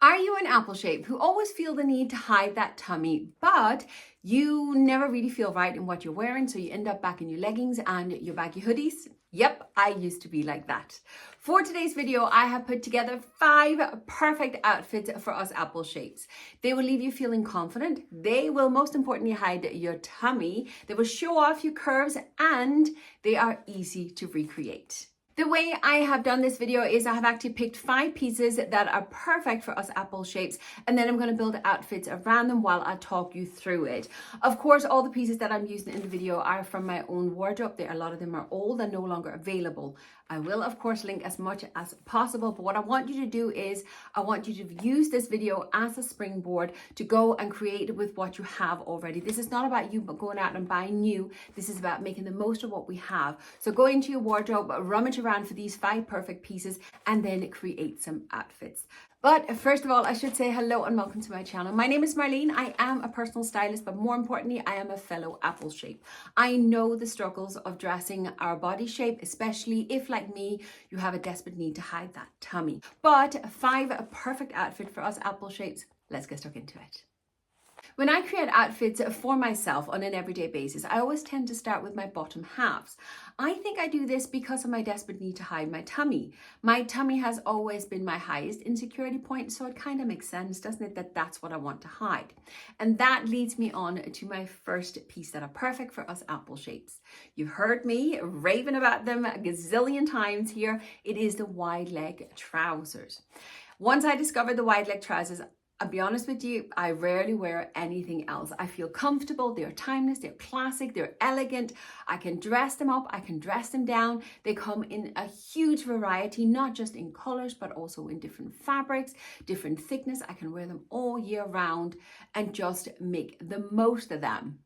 Are you an apple shape who always feel the need to hide that tummy, but you never really feel right in what you're wearing, so you end up back in your leggings and your baggy hoodies? Yep, I used to be like that. For today's video, I have put together 5 perfect outfits for us apple shapes. They will leave you feeling confident. They will most importantly hide your tummy. They will show off your curves, and they are easy to recreate. The way I have done this video is I have actually picked 5 pieces that are perfect for us apple shapes, and then I'm going to build outfits around them while I talk you through it. Of course, all the pieces that I'm using in the video are from my own wardrobe. A lot of them are old and no longer available. I will, of course, link as much as possible, but what I want you to do is I want you to use this video as a springboard to go and create with what you have already. This is not about you going out and buying new. This is about making the most of what we have. So go into your wardrobe, rummage around for these 5 perfect pieces, and then create some outfits. But first of all, I should say hello and welcome to my channel. My name is Marleen. I am a personal stylist, but more importantly, I am a fellow apple shape. I know the struggles of dressing our body shape, especially if, like me, you have a desperate need to hide that tummy. But 5 perfect outfits for us apple shapes. Let's get stuck into it. When I create outfits for myself on an everyday basis, I always tend to start with my bottom halves. I think I do this because of my desperate need to hide my tummy. My tummy has always been my highest insecurity point, so it kind of makes sense, doesn't it, that that's what I want to hide. And that leads me on to my first piece that are perfect for us apple shapes. You've heard me raving about them a gazillion times here. It is the wide leg trousers. Once I discovered the wide leg trousers, I'll be honest with you, I rarely wear anything else. I feel comfortable, they're timeless, they're classic, they're elegant. I can dress them up, I can dress them down. They come in a huge variety, not just in colors, but also in different fabrics, different thickness. I can wear them all year round and just make the most of them.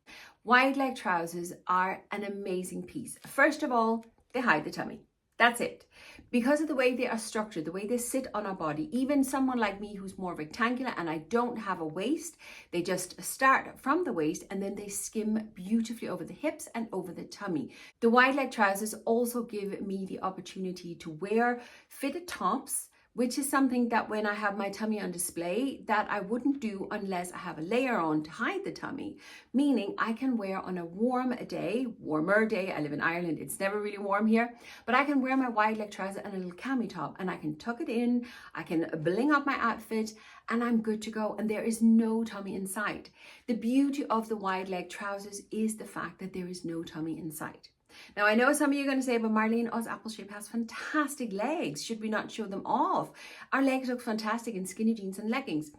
Wide leg trousers are an amazing piece. First of all, they hide the tummy. That's it. Because of the way they are structured, the way they sit on our body, even someone like me who's more rectangular and I don't have a waist, they just start from the waist and then they skim beautifully over the hips and over the tummy. The wide leg trousers also give me the opportunity to wear fitted tops, which is something that when I have my tummy on display that I wouldn't do unless I have a layer on to hide the tummy, meaning I can wear on a warmer day, I live in Ireland, it's never really warm here, but I can wear my wide leg trouser and a little cami top and I can tuck it in, I can bling up my outfit and I'm good to go, and there is no tummy in sight. The beauty of the wide leg trousers is the fact that there is no tummy in sight. Now, I know some of you are going to say, but Marleen, us apple shape has fantastic legs. Should we not show them off? Our legs look fantastic in skinny jeans and leggings.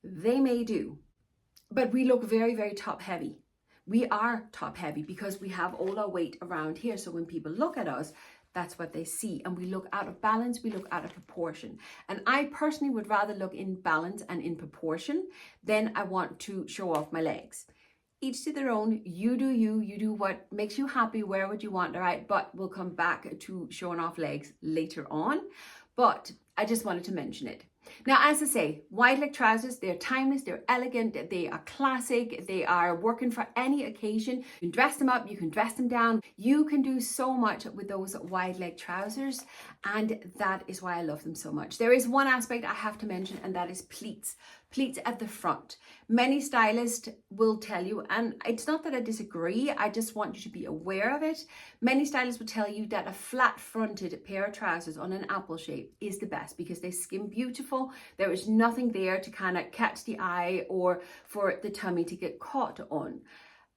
They may do, but we look very, very top heavy. We are top heavy because we have all our weight around here. So when people look at us, that's what they see. And we look out of balance, we look out of proportion. And I personally would rather look in balance and in proportion than I want to show off my legs. Each to their own. You do you, you do what makes you happy, wear what you want, all right? But we'll come back to showing off legs later on. But I just wanted to mention it. Now, as I say, wide leg trousers, they're timeless, they're elegant, they are classic, they are working for any occasion. You can dress them up, you can dress them down. You can do so much with those wide leg trousers, and that is why I love them so much. There is one aspect I have to mention, and that is pleats. Pleats at the front. Many stylists will tell you, and it's not that I disagree, I just want you to be aware of it. Many stylists will tell you that a flat-fronted pair of trousers on an apple shape is the best because they skim beautiful. There is nothing there to kind of catch the eye or for the tummy to get caught on.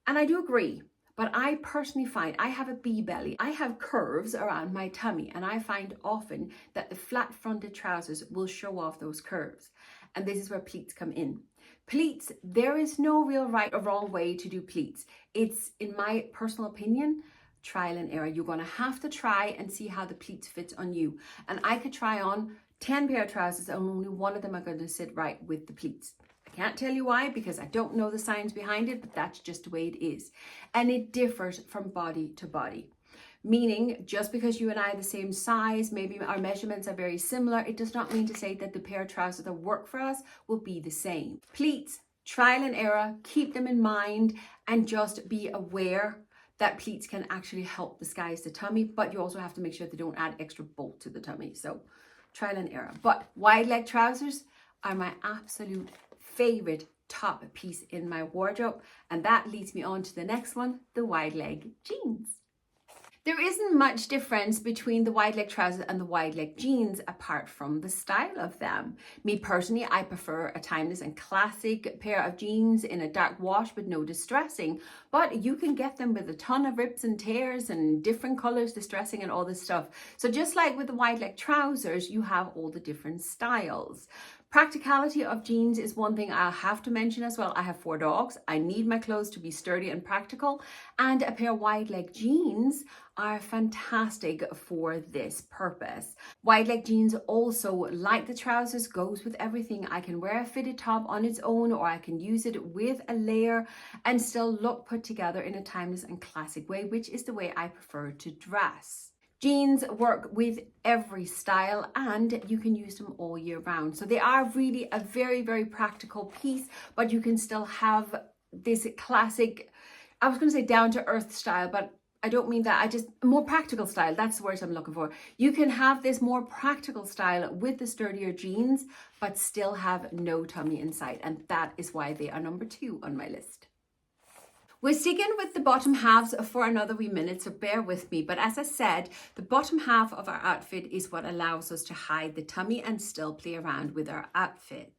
And I do agree. But I personally find I have a bee belly. I have curves around my tummy, and I find often that the flat-fronted trousers will show off those curves. And this is where pleats come in. Pleats, there is no real right or wrong way to do pleats. It's, in my personal opinion, trial and error. You're going to have to try and see how the pleats fit on you. And I could try on 10 pair of trousers and only one of them are going to sit right with the pleats. I can't tell you why because I don't know the science behind it, but that's just the way it is. And it differs from body to body. Meaning, just because you and I are the same size, maybe our measurements are very similar, it does not mean to say that the pair of trousers that work for us will be the same. Pleats, trial and error, keep them in mind and just be aware that pleats can actually help disguise the tummy, but you also have to make sure they don't add extra bulk to the tummy. So trial and error. But wide leg trousers, are my absolute favorite top piece in my wardrobe. And that leads me on to the next one, the wide leg jeans. There isn't much difference between the wide leg trousers and the wide leg jeans apart from the style of them. Me personally, I prefer a timeless and classic pair of jeans in a dark wash with no distressing, but you can get them with a ton of rips and tears and different colors, distressing and all this stuff. So just like with the wide leg trousers, you have all the different styles. Practicality of jeans is one thing I'll have to mention as well. I have 4 dogs. I need my clothes to be sturdy and practical, and a pair of wide leg jeans are fantastic for this purpose. Wide leg jeans also, like the trousers, goes with everything. I can wear a fitted top on its own, or I can use it with a layer and still look put together in a timeless and classic way, which is the way I prefer to dress. Jeans work with every style and you can use them all year round. So they are really a very, very practical piece, but you can still have this classic, I was going to say down to earth style, but I don't mean that. More practical style. That's the word I'm looking for. You can have this more practical style with the sturdier jeans, but still have no tummy in sight. And that is why they are number 2 on my list. We're sticking with the bottom halves for another wee minute, so bear with me. But as I said, the bottom half of our outfit is what allows us to hide the tummy and still play around with our outfits.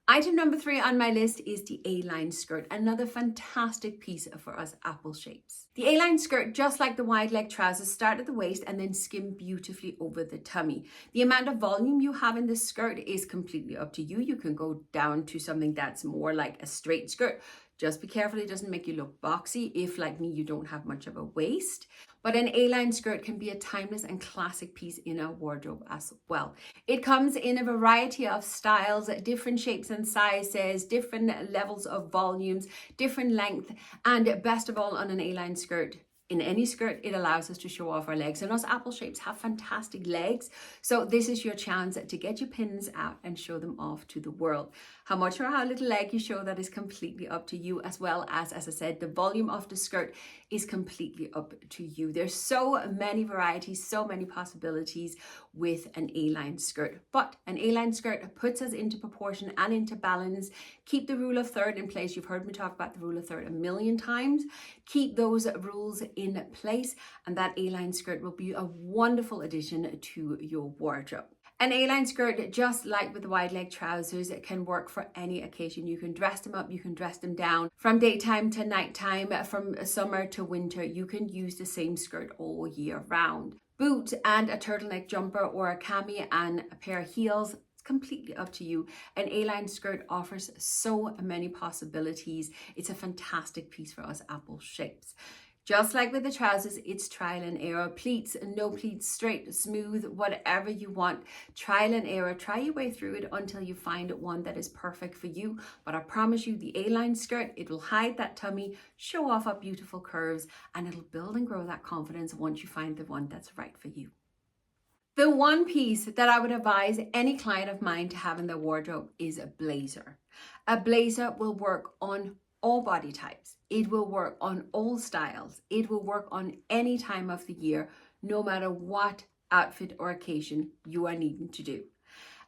Item number 3 on my list is the A-line skirt, another fantastic piece for us apple shapes. The A-line skirt, just like the wide leg trousers, start at the waist and then skim beautifully over the tummy. The amount of volume you have in this skirt is completely up to you. You can go down to something that's more like a straight skirt. Just be careful it doesn't make you look boxy if, like me, you don't have much of a waist. But an A-line skirt can be a timeless and classic piece in our wardrobe as well. It comes in a variety of styles, different shapes and sizes, different levels of volumes, different length, and best of all, on an A-line skirt, in any skirt, it allows us to show off our legs. And us apple shapes have fantastic legs. So this is your chance to get your pins out and show them off to the world. How much or how little leg you show, that is completely up to you, as well as I said, the volume of the skirt is completely up to you. There's so many varieties, so many possibilities with an A-line skirt. But an A-line skirt puts us into proportion and into balance. Keep the rule of third in place. You've heard me talk about the rule of third a million times. Keep those rules in place, and that A-line skirt will be a wonderful addition to your wardrobe. An A-line skirt, just like with the wide leg trousers, it can work for any occasion. You can dress them up, you can dress them down. From daytime to nighttime, from summer to winter, you can use the same skirt all year round. Boot and a turtleneck jumper, or a cami and a pair of heels, it's completely up to you. An A-line skirt offers so many possibilities. It's a fantastic piece for us apple shapes. Just like with the trousers, it's trial and error. Pleats, no pleats, straight, smooth, whatever you want. Trial and error. Try your way through it until you find one that is perfect for you. But I promise you, the A-line skirt, it will hide that tummy, show off our beautiful curves, and it'll build and grow that confidence once you find the one that's right for you. The one piece that I would advise any client of mine to have in their wardrobe is a blazer. A blazer will work on all body types. It will work on all styles. It will work on any time of the year, no matter what outfit or occasion you are needing to do.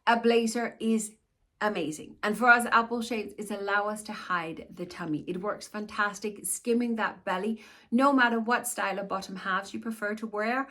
A blazer is amazing. And for us apple shapes, it allows us to hide the tummy. It works fantastic, skimming that belly, no matter what style of bottom halves you prefer to wear.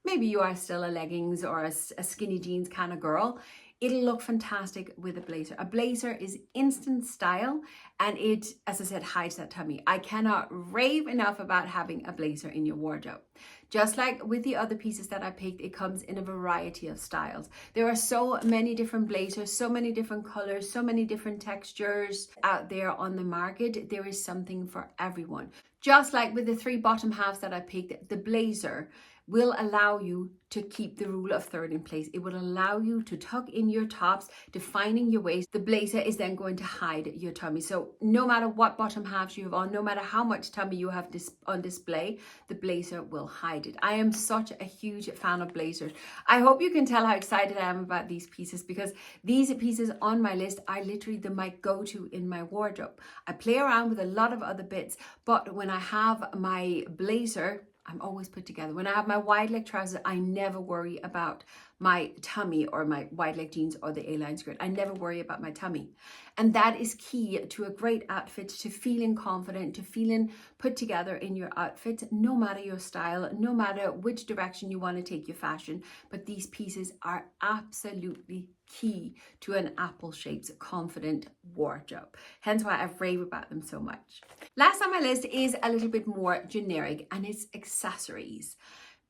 Maybe you are still a leggings or a skinny jeans kind of girl. It'll look fantastic with a blazer. A blazer is instant style, and it, as I said, hides that tummy. I cannot rave enough about having a blazer in your wardrobe. Just like with the other pieces that I picked, it comes in a variety of styles. There are so many different blazers, so many different colors, so many different textures out there on the market. There is something for everyone. Just like with the 3 bottom halves that I picked, the blazer will allow you to keep the rule of third in place. It will allow you to tuck in your tops, defining your waist. The blazer is then going to hide your tummy. So no matter what bottom halves you have on, no matter how much tummy you have on display, the blazer will hide it. I am such a huge fan of blazers. I hope you can tell how excited I am about these pieces, because these pieces on my list are literally my go-to in my wardrobe. I play around with a lot of other bits, but when I have my blazer, I'm always put together. When I have my wide leg trousers, I never worry about my tummy or my wide leg jeans or the A-line skirt. I never worry about my tummy. And that is key to a great outfit, to feeling confident, to feeling put together in your outfit, no matter your style, no matter which direction you want to take your fashion. But these pieces are absolutely key to an apple-shaped confident wardrobe. Hence why I rave about them so much. Last on my list is a little bit more generic, and it's accessories.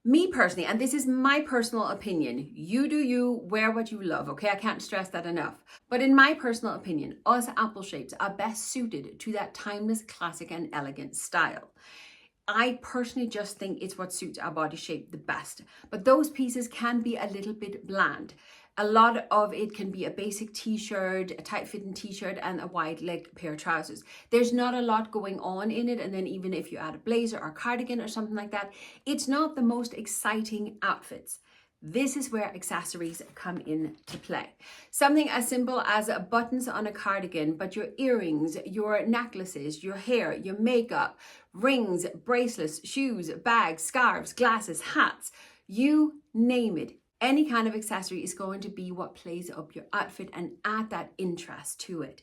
Me personally, and this is my personal opinion, you do you, wear what you love, okay? I can't stress that enough. But in my personal opinion, us apple shapes are best suited to that timeless, classic and elegant style. I personally just think it's what suits our body shape the best. But those pieces can be a little bit bland. A lot of it can be a basic t-shirt, a tight-fitting t-shirt, and a wide-leg pair of trousers. There's not a lot going on in it, and then even if you add a blazer or cardigan or something like that, it's not the most exciting outfits. This is where accessories come into play. Something as simple as buttons on a cardigan, but your earrings, your necklaces, your hair, your makeup, rings, bracelets, shoes, bags, scarves, glasses, hats, you name it. Any kind of accessory is going to be what plays up your outfit and add that interest to it.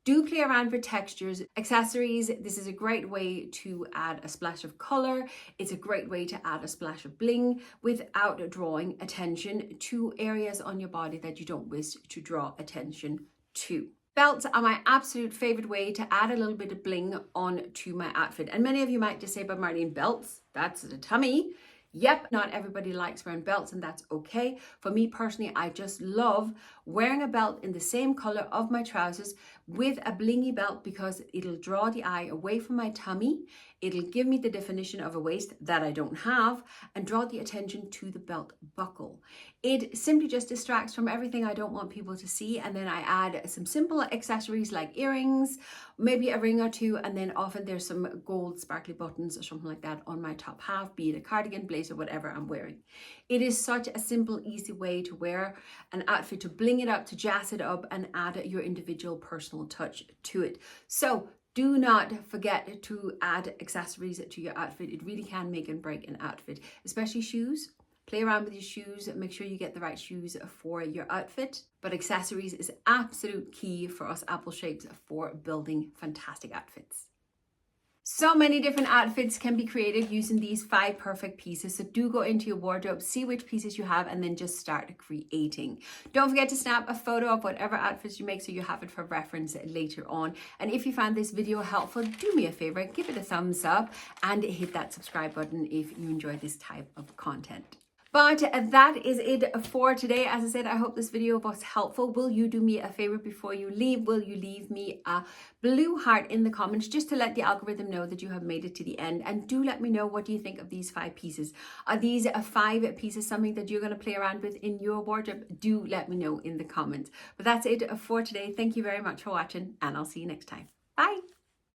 Do play around with textures. Accessories, this is a great way to add a splash of color. It's a great way to add a splash of bling without drawing attention to areas on your body that you don't wish to draw attention to. Belts are my absolute favorite way to add a little bit of bling onto my outfit. And many of you might just say, but Marleen, belts, that's the tummy. Yep, not everybody likes wearing belts, and that's okay. For me personally, I just love wearing a belt in the same color of my trousers with a blingy belt because it'll draw the eye away from my tummy. It'll give me the definition of a waist that I don't have and draw the attention to the belt buckle. It simply just distracts from everything I don't want people to see, and then I add some simple accessories like earrings, maybe a ring or two, and then often there's some gold sparkly buttons or something like that on my top half, be it a cardigan, blazer, whatever I'm wearing. It is such a simple, easy way to wear an outfit, to bling it up, to jazz it up, and add your individual personal touch to it. So do not forget to add accessories to your outfit. It really can make and break an outfit, especially shoes. Play around with your shoes, make sure you get the right shoes for your outfit. But accessories is absolute key for us apple shapes for building fantastic outfits. So many different outfits can be created using these 5 perfect pieces. So do go into your wardrobe, see which pieces you have, and then just start creating. Don't forget to snap a photo of whatever outfits you make so you have it for reference later on. And if you found this video helpful, do me a favor, give it a thumbs up and hit that subscribe button if you enjoy this type of content. But that is it for today. As I said, I hope this video was helpful. Will you do me a favor before you leave? Will you leave me a blue heart in the comments just to let the algorithm know that you have made it to the end? And do let me know, what do you think of these 5 pieces? Are these 5 pieces something that you're going to play around with in your wardrobe? Do let me know in the comments. But that's it for today. Thank you very much for watching, and I'll see you next time. Bye.